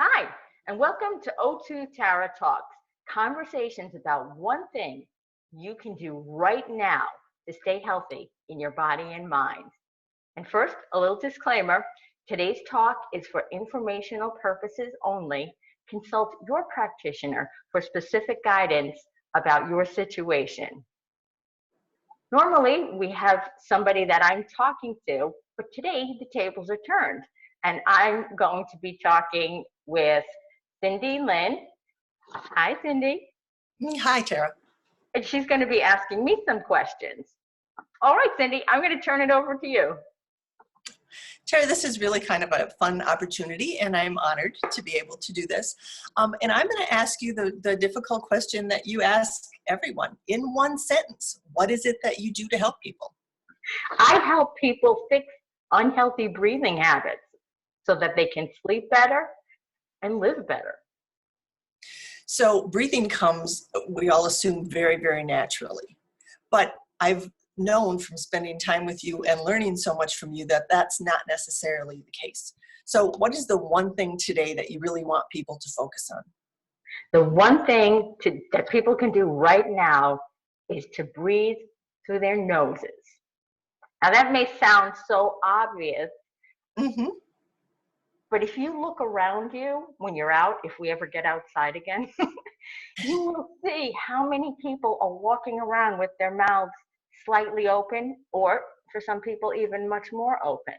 Hi, and welcome to O2 Tara Talks, conversations about one thing you can do right now to stay healthy in your body and mind. And first, a little disclaimer, today's talk is for informational purposes only. Consult your practitioner for specific guidance about your situation. Normally, we have somebody that I'm talking to, but today the tables are turned. And I'm going to be talking with Cindy Lynn. Hi, Cindy. Hi, Tara. And she's going to be asking me some questions. All right, Cindy, I'm going to turn it over to you. Tara, this is really kind of a fun opportunity, and I'm honored to be able to do this. And I'm going to ask you the difficult question that you ask everyone. In one sentence, what is it that you do to help people? I help people fix unhealthy breathing habits so that they can sleep better and live better. So breathing comes, we all assume, very, very naturally. But I've known from spending time with you and learning so much from you that that's not necessarily the case. So what is the one thing today that you really want people to focus on? The one thing that people can do right now is to breathe through their noses. Now that may sound so obvious, but if you look around you when you're out, if we ever get outside again, you will see how many people are walking around with their mouths slightly open, or for some people even much more open.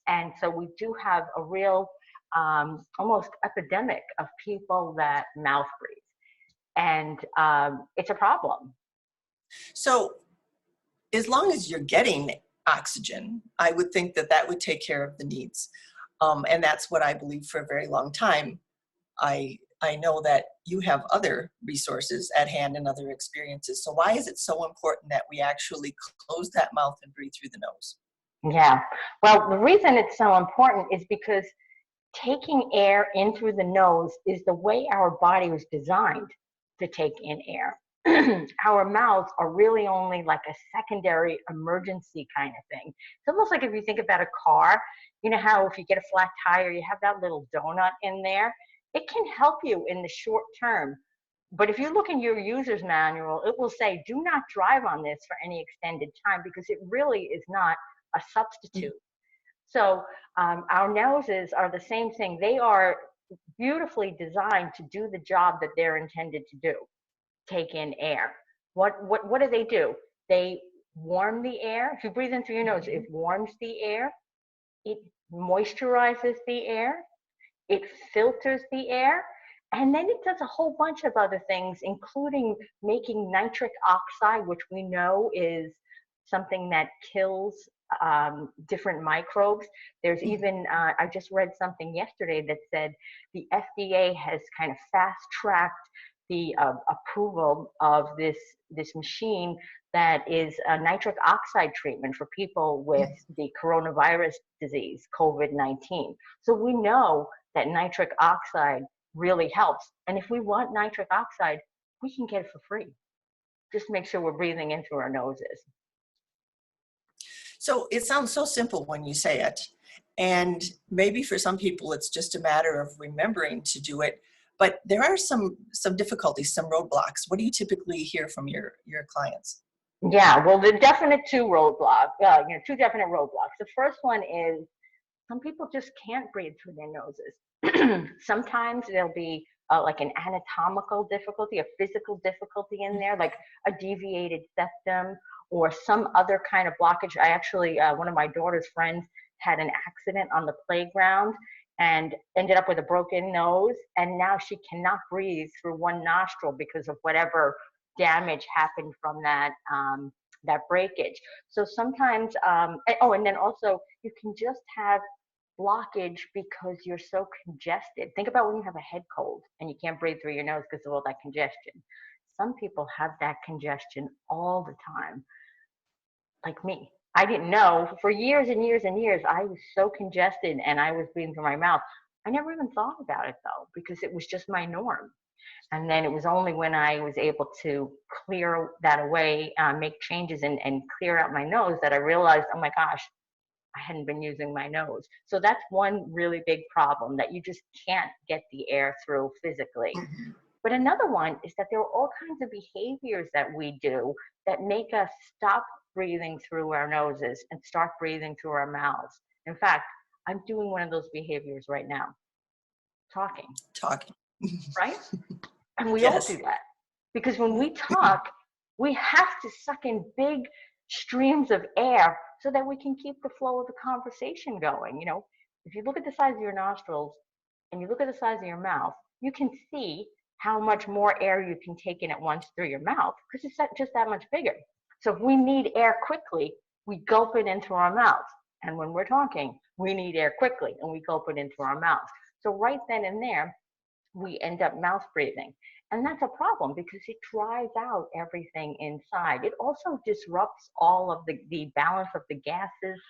And so we do have a real almost epidemic of people that mouth breathe, and it's a problem. So as long as you're getting oxygen, I would think that that would take care of the needs. And that's what I believe for a very long time. I know that you have other resources at hand and other experiences. So why is it so important that we actually close that mouth and breathe through the nose? Yeah, well, the reason it's so important is because taking air in through the nose is the way our body was designed to take in air. Our mouths are really only like a secondary emergency kind of thing. It's almost like if you think about a car, you know how if you get a flat tire, you have that little donut in there. It can help you in the short term. But if you look in your user's manual, it will say, do not drive on this for any extended time, because it really is not a substitute. So our noses are the same thing. They are beautifully designed to do the job that they're intended to do. Take in air. What do? They warm the air. If you breathe in through your nose, it warms the air. It moisturizes the air. It filters the air. And then it does a whole bunch of other things, including making nitric oxide, which we know is something that kills different microbes. There's even, I just read something yesterday that said the FDA has kind of fast-tracked the approval of this machine that is a nitric oxide treatment for people with the coronavirus disease, COVID-19. So we know that nitric oxide really helps. And if we want nitric oxide, we can get it for free. Just make sure we're breathing in through our noses. So it sounds so simple when you say it. And maybe for some people, it's just a matter of remembering to do it. But there are some difficulties, some roadblocks. What do you typically hear from your clients? Yeah, well, the definite two definite roadblocks. The first one is some people just can't breathe through their noses. Sometimes there'll be like an anatomical difficulty, a physical difficulty in there, like a deviated septum or some other kind of blockage. I actually, one of my daughter's friends had an accident on the playground and ended up with a broken nose, and now she cannot breathe through one nostril because of whatever damage happened from that that breakage. So sometimes, and then also you can just have blockage because you're so congested. Think about when you have a head cold and you can't breathe through your nose because of all that congestion. Some people have that congestion all the time, like me. I didn't know for years and years and years. I was so congested and I was breathing through my mouth. I never even thought about it though, because it was just my norm. And then it was only when I was able to clear that away, make changes and clear out my nose that I realized, oh my gosh, I hadn't been using my nose. So that's one really big problem, that you just can't get the air through physically. Mhm. But another one is that there are all kinds of behaviors that we do that make us stop breathing through our noses and start breathing through our mouths. In fact, I'm doing one of those behaviors right now, talking, Talking. right? And we all do Yes. that because when we talk, we have to suck in big streams of air so that we can keep the flow of the conversation going. If you look at the size of your nostrils and you look at the size of your mouth, you can see how much more air you can take in at once through your mouth because it's just that much bigger. So if we need air quickly, we gulp it into our mouth. And when we're talking, we need air quickly and we gulp it into our mouth. So right then and there, we end up mouth breathing. And that's a problem because it dries out everything inside. It also disrupts all of the balance of the gases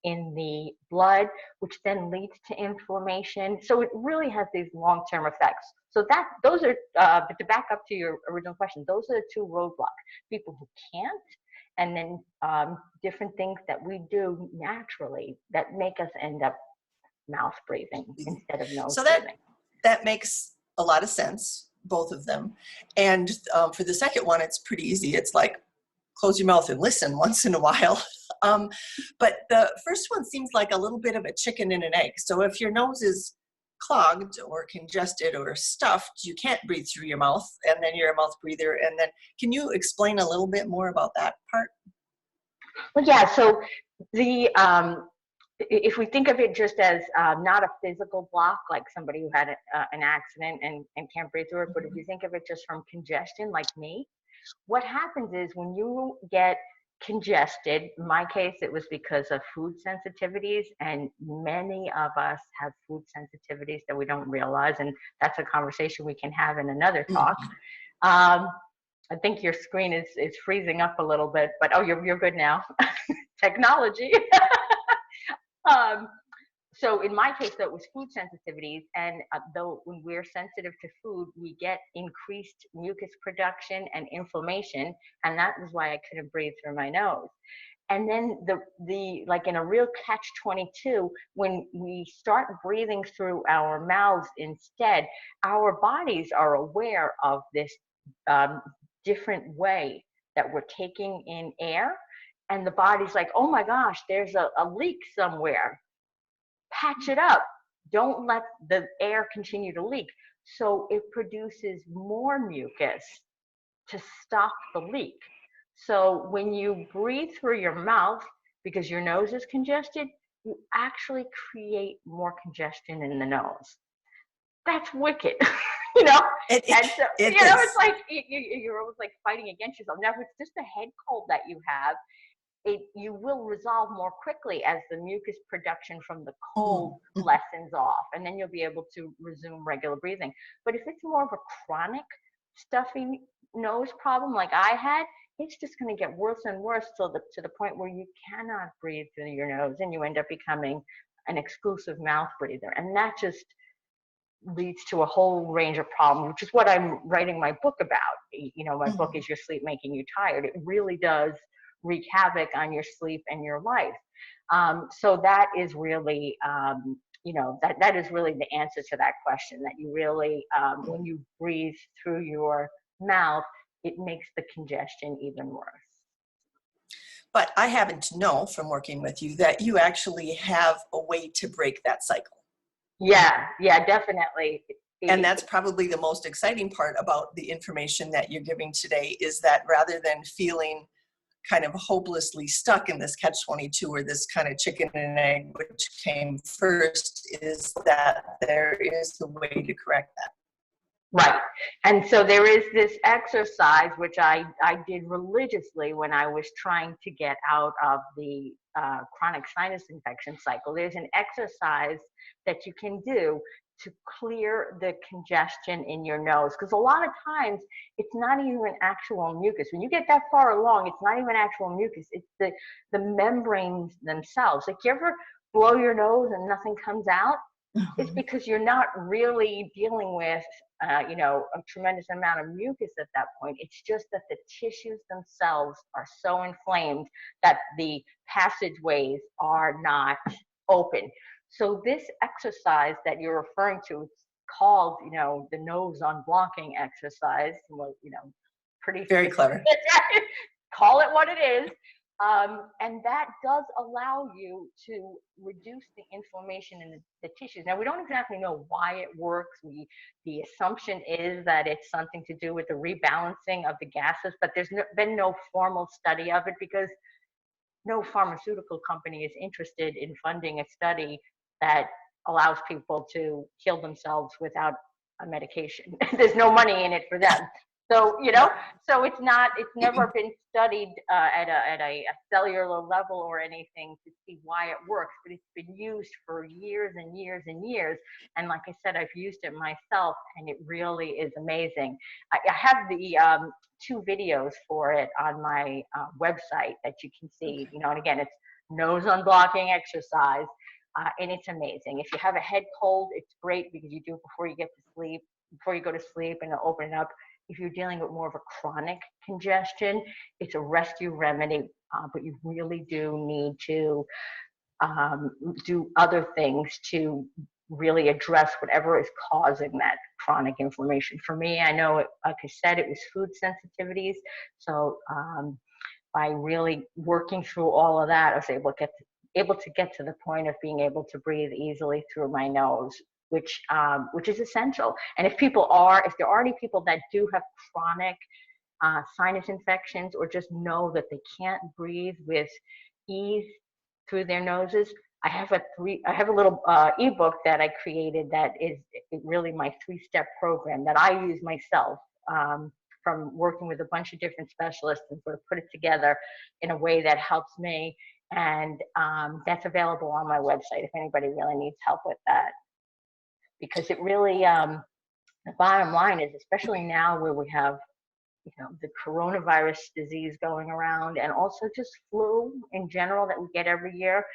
in the blood, which then leads to inflammation. So it really has these long-term effects. So those are, but to back up to your original question, those are the two roadblocks. People who can't, and then different things that we do naturally that make us end up mouth breathing instead of nose So breathing. that makes a lot of sense, both of them. And for the second one, it's pretty easy. It's like, close your mouth and listen once in a while. But the first one seems like a little bit of a chicken and an egg. So if your nose is clogged or congested or stuffed, you can't breathe through your mouth, and then you're a mouth breather. And then can you explain a little bit more about that part? Well, yeah, so if we think of it just as not a physical block, like somebody who had an accident and can't breathe through it, but if you think of it just from congestion, like me, what happens is when you get congested, in my case, it was because of food sensitivities, and many of us have food sensitivities that we don't realize, and that's a conversation we can have in another talk. I think your screen is freezing up a little bit, but oh, you're good now. Technology. So in my case, though, it was food sensitivities, and though when we're sensitive to food, we get increased mucus production and inflammation, and that was why I couldn't breathe through my nose. And then the like in a real catch-22, when we start breathing through our mouths instead, our bodies are aware of this different way that we're taking in air, and the body's like, oh my gosh, there's a leak somewhere. Patch it up. Don't let the air continue to leak. So it produces more mucus to stop the leak. So when you breathe through your mouth because your nose is congested, you actually create more congestion in the nose. That's wicked. you know It, and so it it's is. like you're almost like fighting against yourself. Now if it's just a head cold that you have, you will resolve more quickly as the mucus production from the cold lessens off, and then you'll be able to resume regular breathing. But if it's more of a chronic stuffy nose problem like I had, it's just going to get worse and worse to the point where you cannot breathe through your nose, and you end up becoming an exclusive mouth breather, and that just leads to a whole range of problems, which is what I'm writing my book about. My book is Your Sleep Making You Tired. It really does wreak havoc on your sleep and your life. So that is really, that is really the answer to that question, that you really, when you breathe through your mouth, it makes the congestion even worse. But I happen to know from working with you that you actually have a way to break that cycle. Yeah, definitely. And that's probably the most exciting part about the information that you're giving today, is that rather than feeling kind of hopelessly stuck in this catch-22 or this kind of chicken and egg, which came first, is that there is a way to correct that. Right. And so there is this exercise, which I did religiously when I was trying to get out of the chronic sinus infection cycle. There's an exercise that you can do to clear the congestion in your nose. Because a lot of times it's not even actual mucus. When you get that far along, it's not even actual mucus. It's the membranes themselves. Like, you ever blow your nose and nothing comes out? is because you're not really dealing with, you know, a tremendous amount of mucus at that point. It's just that the tissues themselves are so inflamed that the passageways are not open. So this exercise that you're referring to, it's called, you know, the nose unblocking exercise. Well, you know, pretty Very specific. clever. Call it what it is. And that does allow you to reduce the inflammation in the tissues. Now, we don't exactly know why it works. The assumption is that it's something to do with the rebalancing of the gases, but there's been no formal study of it because no pharmaceutical company is interested in funding a study that allows people to heal themselves without a medication. There's no money in it for them. So, you know, so it's never been studied at a cellular level or anything to see why it works, but it's been used for years and years and years. And like I said, I've used it myself and it really is amazing. I have the 2 videos for it on my website that you can see, you know, and again, it's nose unblocking exercise. And it's amazing. If you have a head cold, it's great because you do it before you get to sleep, before you go to sleep, and it'll open it up. If you're dealing with more of a chronic congestion, it's a rescue remedy, but you really do need to do other things to really address whatever is causing that chronic inflammation. For me, I know, like I said, it was food sensitivities. So by really working through all of that, I was able to get to the point of being able to breathe easily through my nose, which is essential. And if there are already people that do have chronic sinus infections or just know that they can't breathe with ease through their noses, I have a little ebook that I created that is really my 3-step program that I use myself from working with a bunch of different specialists and sort of put it together in a way that helps me. And that's available on my website if anybody really needs help with that. Because it really, the bottom line is, especially now where we have, you know, the coronavirus disease going around and also just flu in general that we get every year,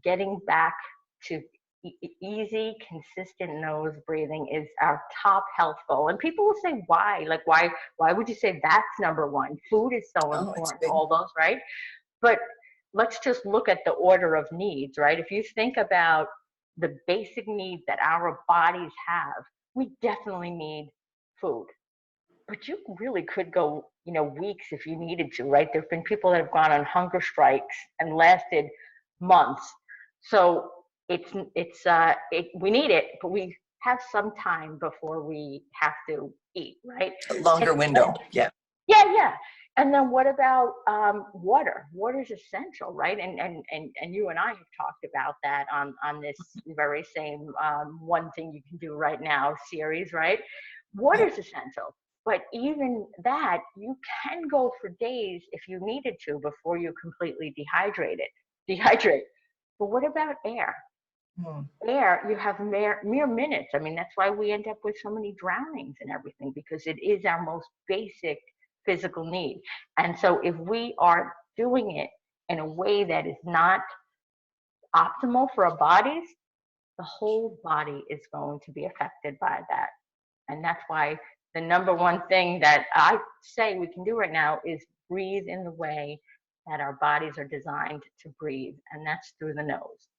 getting back to easy, consistent nose breathing is our top health goal. And people will say, why? Like, why would you say that's number one? Food is so important, all those, right? But let's just look at the order of needs, right? If you think about the basic needs that our bodies have, we definitely need food. But you really could go, you know, weeks if you needed to, right? There have been people that have gone on hunger strikes and lasted months. So we need it, but we have some time before we have to eat, right? A longer window, yeah. Yeah. And then what about water? Water is essential, right? And you and I have talked about that on this very same One Thing You Can Do Right Now series, right? Water is essential. But even that, you can go for days if you needed to before you completely dehydrate. But what about air? Air, you have mere minutes. I mean, that's why we end up with so many drownings and everything, because it is our most basic physical need. And so if we are doing it in a way that is not optimal for our bodies, the whole body is going to be affected by that. And that's why the number one thing that I say we can do right now is breathe in the way that our bodies are designed to breathe, and that's through the nose.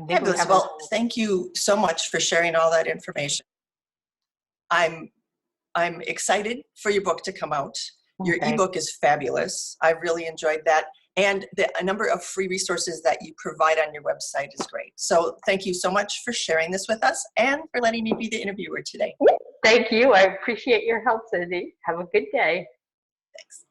Fabulous. Well, thank you so much for sharing all that information. I'm excited for your book to come out. Your ebook is fabulous. I really enjoyed that. And a number of free resources that you provide on your website is great. So thank you so much for sharing this with us and for letting me be the interviewer today. Thank you. I appreciate your help, Susie. Have a good day. Thanks.